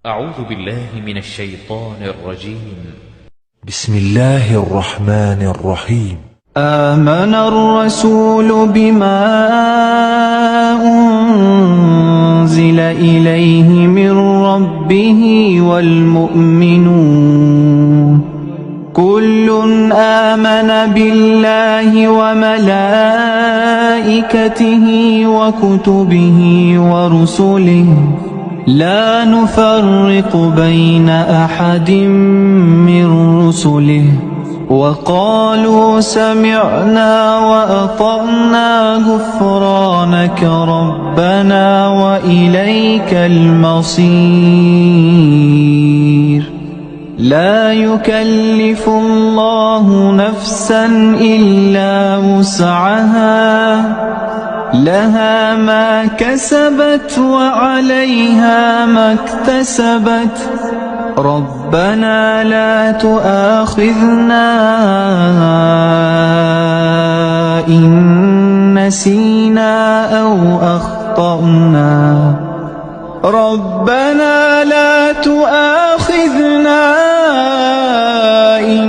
أعوذ بالله من الشيطان الرجيم. بسم الله الرحمن الرحيم. آمن الرسول بما أنزل إليه من ربه والمؤمنون كل آمن بالله وملائكته وكتبه ورسله لا نفرق بين أحد من رسله وقالوا سمعنا وأطعنا غفرانك ربنا وإليك المصير. لا يكلف الله نفسا إلا وسعها لها ما كسبت وعليها ما اكتسبت ربنا لا تؤاخذنا إن نسينا أو أخطأنا ربنا لا تؤاخذنا إن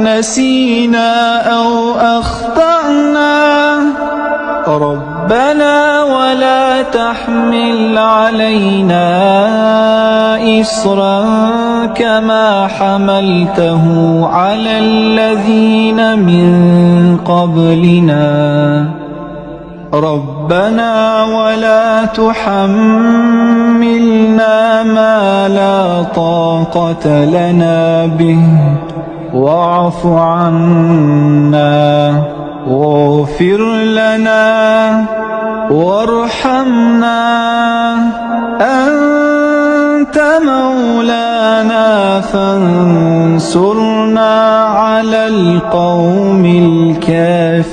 نسينا أو أخطأنا ربنا ولا تحمل علينا إصرا كما حملته على الذين من قبلنا ربنا ولا تحملنا ما لا طاقة لنا به واعف عنا واغفر لنا وارحمنا أنت مولانا فانصرنا على القوم الكافرين.